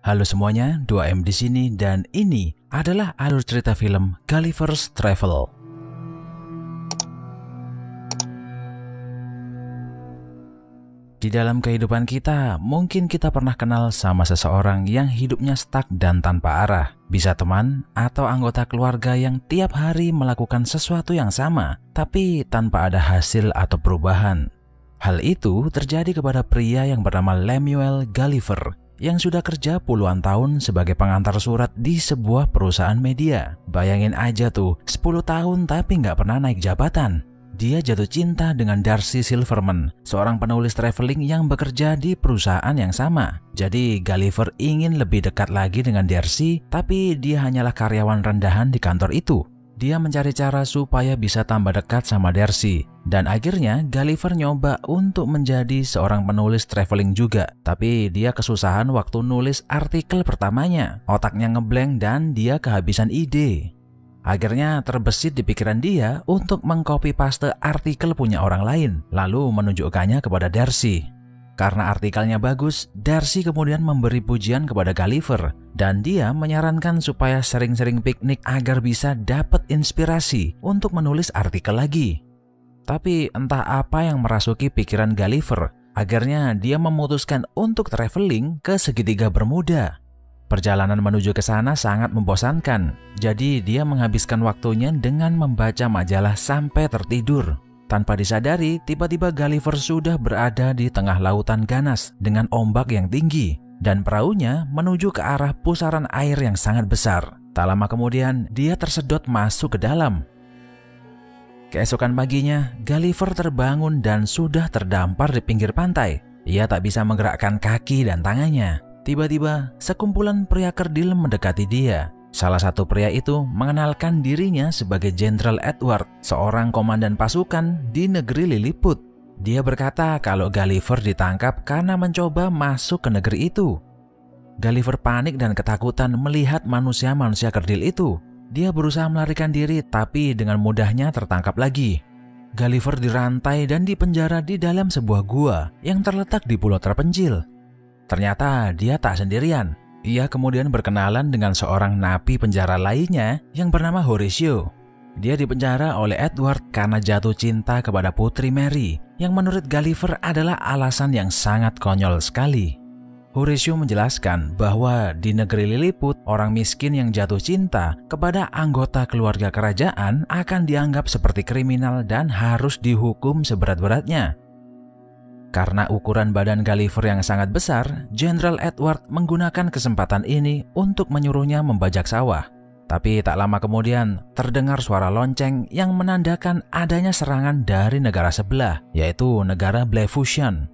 Halo semuanya, 2M di sini dan ini adalah alur cerita film Gulliver's Travel. Di dalam kehidupan kita, mungkin kita pernah kenal sama seseorang yang hidupnya stuck dan tanpa arah. Bisa teman atau anggota keluarga yang tiap hari melakukan sesuatu yang sama, tapi tanpa ada hasil atau perubahan. Hal itu terjadi kepada pria yang bernama Lemuel Gulliver yang sudah kerja puluhan tahun sebagai pengantar surat di sebuah perusahaan media. Bayangin aja tuh, 10 tahun tapi nggak pernah naik jabatan. Dia jatuh cinta dengan Darcy Silverman, seorang penulis traveling yang bekerja di perusahaan yang sama. Jadi Gulliver ingin lebih dekat lagi dengan Darcy, tapi dia hanyalah karyawan rendahan di kantor itu. Dia mencari cara supaya bisa tambah dekat sama Darcy. Dan akhirnya Gulliver nyoba untuk menjadi seorang penulis traveling juga. Tapi dia kesusahan waktu nulis artikel pertamanya. Otaknya ngeblank dan dia kehabisan ide. Akhirnya terbesit di pikiran dia untuk mengcopy paste artikel punya orang lain, lalu menunjukkannya kepada Darcy. Karena artikelnya bagus, Darcy kemudian memberi pujian kepada Gulliver dan dia menyarankan supaya sering-sering piknik agar bisa dapat inspirasi untuk menulis artikel lagi. Tapi entah apa yang merasuki pikiran Gulliver, akhirnya dia memutuskan untuk traveling ke segitiga Bermuda. Perjalanan menuju ke sana sangat membosankan, jadi dia menghabiskan waktunya dengan membaca majalah sampai tertidur. Tanpa disadari, tiba-tiba Gulliver sudah berada di tengah lautan ganas dengan ombak yang tinggi dan perahunya menuju ke arah pusaran air yang sangat besar. Tak lama kemudian, dia tersedot masuk ke dalam. Keesokan paginya, Gulliver terbangun dan sudah terdampar di pinggir pantai. Ia tak bisa menggerakkan kaki dan tangannya. Tiba-tiba, sekumpulan pria kerdil mendekati dia. Salah satu pria itu mengenalkan dirinya sebagai Jenderal Edward, seorang komandan pasukan di negeri Lilliput. Dia berkata kalau Gulliver ditangkap karena mencoba masuk ke negeri itu. Gulliver panik dan ketakutan melihat manusia-manusia kerdil itu. Dia berusaha melarikan diri tapi dengan mudahnya tertangkap lagi. Gulliver dirantai dan dipenjara di dalam sebuah gua yang terletak di pulau terpencil. Ternyata dia tak sendirian. Ia kemudian berkenalan dengan seorang napi penjara lainnya yang bernama Horatio. Dia dipenjara oleh Edward karena jatuh cinta kepada Putri Mary, yang menurut Gulliver adalah alasan yang sangat konyol sekali. Horatio menjelaskan bahwa di negeri Lilliput, orang miskin yang jatuh cinta kepada anggota keluarga kerajaan akan dianggap seperti kriminal dan harus dihukum seberat-beratnya. Karena ukuran badan Gulliver yang sangat besar, Jenderal Edward menggunakan kesempatan ini untuk menyuruhnya membajak sawah. Tapi tak lama kemudian, terdengar suara lonceng yang menandakan adanya serangan dari negara sebelah, yaitu negara Blefushian.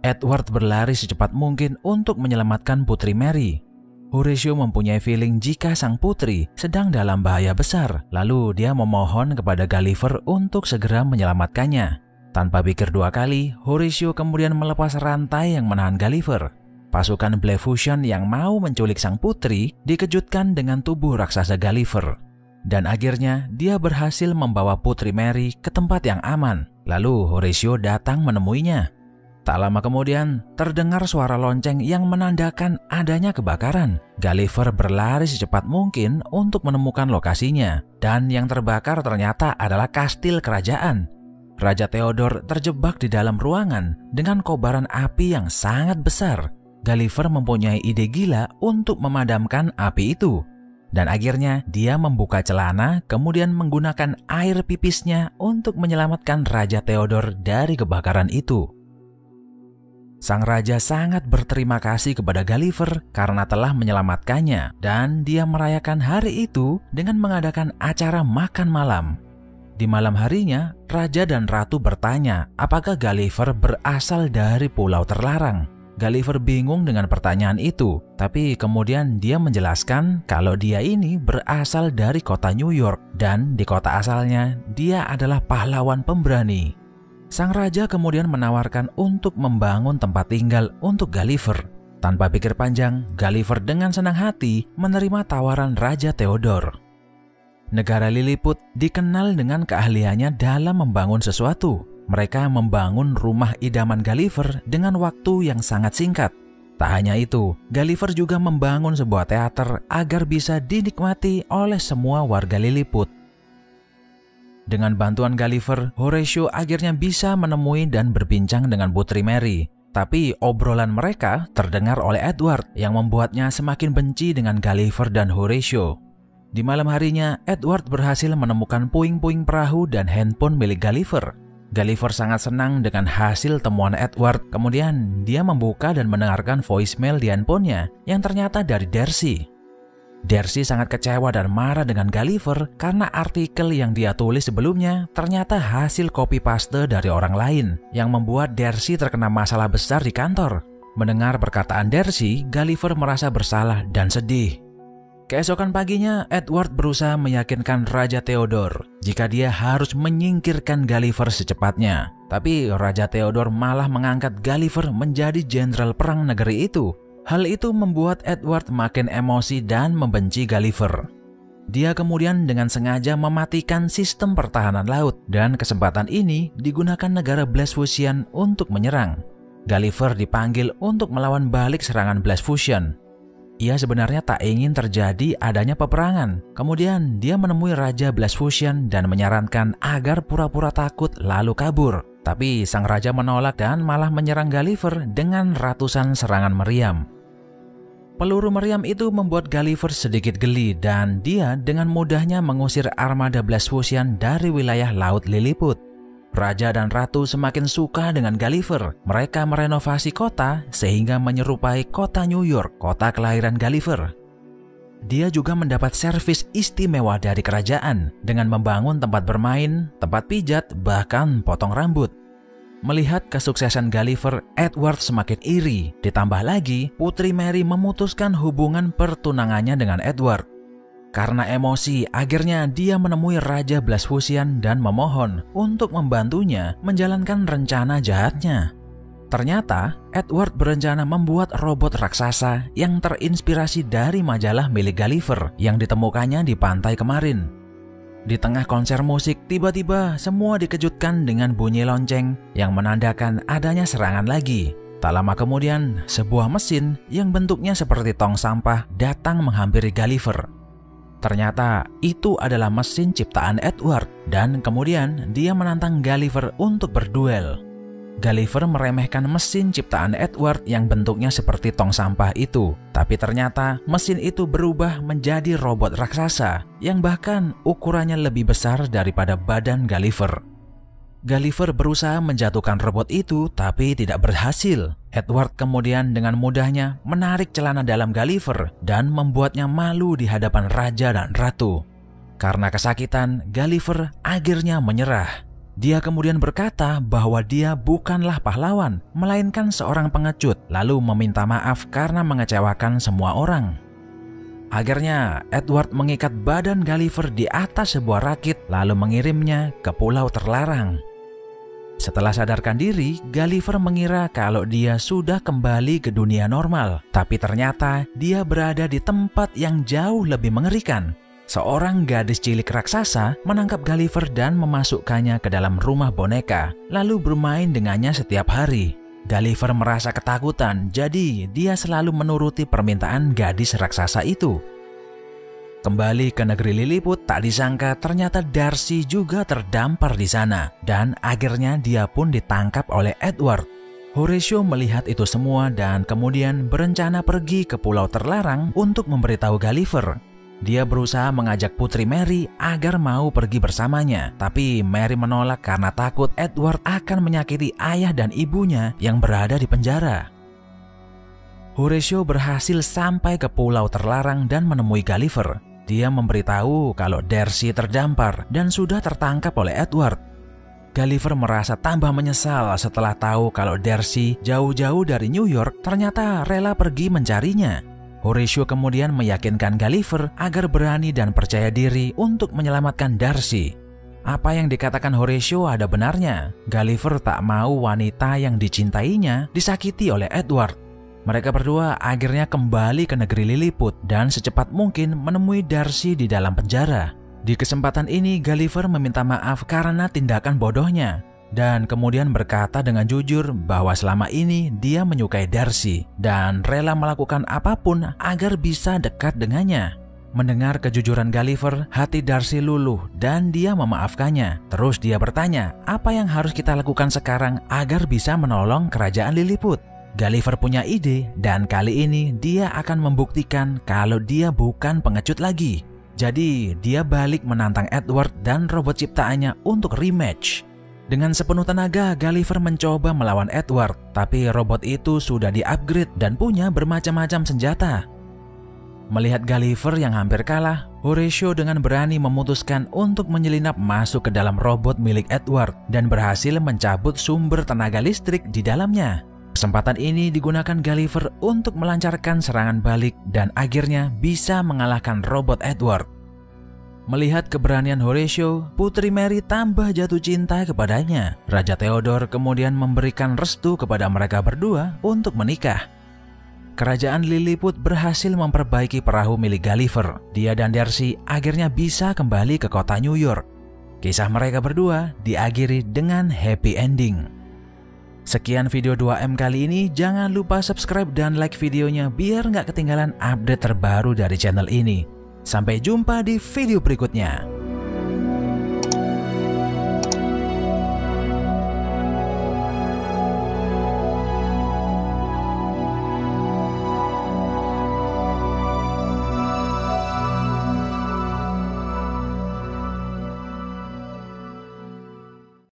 Edward berlari secepat mungkin untuk menyelamatkan Putri Mary. Horatio mempunyai feeling jika sang putri sedang dalam bahaya besar, lalu dia memohon kepada Gulliver untuk segera menyelamatkannya. Tanpa pikir dua kali, Horatio kemudian melepas rantai yang menahan Gulliver. Pasukan Blefushian yang mau menculik sang putri dikejutkan dengan tubuh raksasa Gulliver. Dan akhirnya dia berhasil membawa Putri Mary ke tempat yang aman. Lalu Horatio datang menemuinya. Tak lama kemudian, terdengar suara lonceng yang menandakan adanya kebakaran. Gulliver berlari secepat mungkin untuk menemukan lokasinya. Dan yang terbakar ternyata adalah kastil kerajaan. Raja Theodore terjebak di dalam ruangan dengan kobaran api yang sangat besar. Gulliver mempunyai ide gila untuk memadamkan api itu. Dan akhirnya dia membuka celana kemudian menggunakan air pipisnya untuk menyelamatkan Raja Theodore dari kebakaran itu. Sang raja sangat berterima kasih kepada Gulliver karena telah menyelamatkannya dan dia merayakan hari itu dengan mengadakan acara makan malam. Di malam harinya, raja dan ratu bertanya apakah Gulliver berasal dari pulau terlarang. Gulliver bingung dengan pertanyaan itu, tapi kemudian dia menjelaskan kalau dia ini berasal dari kota New York dan di kota asalnya dia adalah pahlawan pemberani. Sang raja kemudian menawarkan untuk membangun tempat tinggal untuk Gulliver. Tanpa pikir panjang, Gulliver dengan senang hati menerima tawaran Raja Theodore. Negara Lilliput dikenal dengan keahliannya dalam membangun sesuatu. Mereka membangun rumah idaman Gulliver dengan waktu yang sangat singkat. Tak hanya itu, Gulliver juga membangun sebuah teater agar bisa dinikmati oleh semua warga Lilliput. Dengan bantuan Gulliver, Horatio akhirnya bisa menemui dan berbincang dengan Putri Mary. Tapi obrolan mereka terdengar oleh Edward yang membuatnya semakin benci dengan Gulliver dan Horatio. Di malam harinya, Edward berhasil menemukan puing-puing perahu dan handphone milik Gulliver. Gulliver sangat senang dengan hasil temuan Edward. Kemudian dia membuka dan mendengarkan voicemail di handphonenya yang ternyata dari Darcy. Darcy sangat kecewa dan marah dengan Gulliver karena artikel yang dia tulis sebelumnya ternyata hasil copy paste dari orang lain yang membuat Darcy terkena masalah besar di kantor. Mendengar perkataan Darcy, Gulliver merasa bersalah dan sedih. Keesokan paginya, Edward berusaha meyakinkan Raja Theodore jika dia harus menyingkirkan Gulliver secepatnya. Tapi Raja Theodore malah mengangkat Gulliver menjadi jenderal perang negeri itu. Hal itu membuat Edward makin emosi dan membenci Gulliver. Dia kemudian dengan sengaja mematikan sistem pertahanan laut dan kesempatan ini digunakan negara Blefuscian untuk menyerang. Gulliver dipanggil untuk melawan balik serangan Blefuscian. Ia sebenarnya tak ingin terjadi adanya peperangan. Kemudian dia menemui Raja Blefuscian dan menyarankan agar pura-pura takut lalu kabur. Tapi sang raja menolak dan malah menyerang Gulliver dengan ratusan serangan meriam. Peluru meriam itu membuat Gulliver sedikit geli dan dia dengan mudahnya mengusir armada Blefuscian dari wilayah Laut Lilliput. Raja dan ratu semakin suka dengan Gulliver. Mereka merenovasi kota sehingga menyerupai kota New York, kota kelahiran Gulliver. Dia juga mendapat servis istimewa dari kerajaan dengan membangun tempat bermain, tempat pijat, bahkan potong rambut. Melihat kesuksesan Gulliver, Edward semakin iri. Ditambah lagi, Putri Mary memutuskan hubungan pertunangannya dengan Edward. Karena emosi, akhirnya dia menemui Raja Blefuscian dan memohon untuk membantunya menjalankan rencana jahatnya. Ternyata, Edward berencana membuat robot raksasa yang terinspirasi dari majalah milik Gulliver yang ditemukannya di pantai kemarin. Di tengah konser musik, tiba-tiba semua dikejutkan dengan bunyi lonceng yang menandakan adanya serangan lagi. Tak lama kemudian, sebuah mesin yang bentuknya seperti tong sampah datang menghampiri Gulliver. Ternyata itu adalah mesin ciptaan Edward dan kemudian dia menantang Gulliver untuk berduel. Gulliver meremehkan mesin ciptaan Edward yang bentuknya seperti tong sampah itu. Tapi ternyata mesin itu berubah menjadi robot raksasa yang bahkan ukurannya lebih besar daripada badan Gulliver. Gulliver berusaha menjatuhkan robot itu tapi tidak berhasil. Edward kemudian dengan mudahnya menarik celana dalam Gulliver dan membuatnya malu di hadapan raja dan ratu. Karena kesakitan, Gulliver akhirnya menyerah. Dia kemudian berkata bahwa dia bukanlah pahlawan, melainkan seorang pengecut, lalu meminta maaf karena mengecewakan semua orang. Akhirnya, Edward mengikat badan Gulliver di atas sebuah rakit, lalu mengirimnya ke pulau terlarang. Setelah sadarkan diri, Gulliver mengira kalau dia sudah kembali ke dunia normal, tapi ternyata dia berada di tempat yang jauh lebih mengerikan. Seorang gadis cilik raksasa menangkap Gulliver dan memasukkannya ke dalam rumah boneka, lalu bermain dengannya setiap hari. Gulliver merasa ketakutan, jadi dia selalu menuruti permintaan gadis raksasa itu. Kembali ke negeri Lilliput, tak disangka ternyata Darcy juga terdampar di sana, dan akhirnya dia pun ditangkap oleh Edward. Horatio melihat itu semua dan kemudian berencana pergi ke pulau terlarang untuk memberitahu Gulliver. Dia berusaha mengajak Putri Mary agar mau pergi bersamanya, tapi Mary menolak karena takut Edward akan menyakiti ayah dan ibunya yang berada di penjara. Horatio berhasil sampai ke pulau terlarang dan menemui Gulliver. Dia memberitahu kalau Darcy terdampar dan sudah tertangkap oleh Edward. Gulliver merasa tambah menyesal setelah tahu kalau Darcy jauh-jauh dari New York ternyata rela pergi mencarinya. Horatio kemudian meyakinkan Gulliver agar berani dan percaya diri untuk menyelamatkan Darcy. Apa yang dikatakan Horatio ada benarnya. Gulliver tak mau wanita yang dicintainya disakiti oleh Edward. Mereka berdua akhirnya kembali ke negeri Lilliput dan secepat mungkin menemui Darcy di dalam penjara. Di kesempatan ini Gulliver meminta maaf karena tindakan bodohnya. dan kemudian berkata dengan jujur bahwa selama ini dia menyukai Darcy dan rela melakukan apapun agar bisa dekat dengannya. Mendengar kejujuran Gulliver, hati Darcy luluh dan dia memaafkannya. Terus dia bertanya, apa yang harus kita lakukan sekarang agar bisa menolong kerajaan Lilliput? Gulliver punya ide dan kali ini dia akan membuktikan kalau dia bukan pengecut lagi. Jadi dia balik menantang Edward dan robot ciptaannya untuk rematch. Dengan sepenuh tenaga, Gulliver mencoba melawan Edward, tapi robot itu sudah di-upgrade dan punya bermacam-macam senjata. Melihat Gulliver yang hampir kalah, Horatio dengan berani memutuskan untuk menyelinap masuk ke dalam robot milik Edward dan berhasil mencabut sumber tenaga listrik di dalamnya. Kesempatan ini digunakan Gulliver untuk melancarkan serangan balik dan akhirnya bisa mengalahkan robot Edward. Melihat keberanian Horatio, Putri Mary tambah jatuh cinta kepadanya. Raja Theodore kemudian memberikan restu kepada mereka berdua untuk menikah. Kerajaan Lilliput berhasil memperbaiki perahu milik Gulliver. Dia dan Darcy akhirnya bisa kembali ke kota New York. Kisah mereka berdua diakhiri dengan happy ending. Sekian video 2M kali ini, jangan lupa subscribe dan like videonya biar nggak ketinggalan update terbaru dari channel ini. Sampai jumpa di video berikutnya.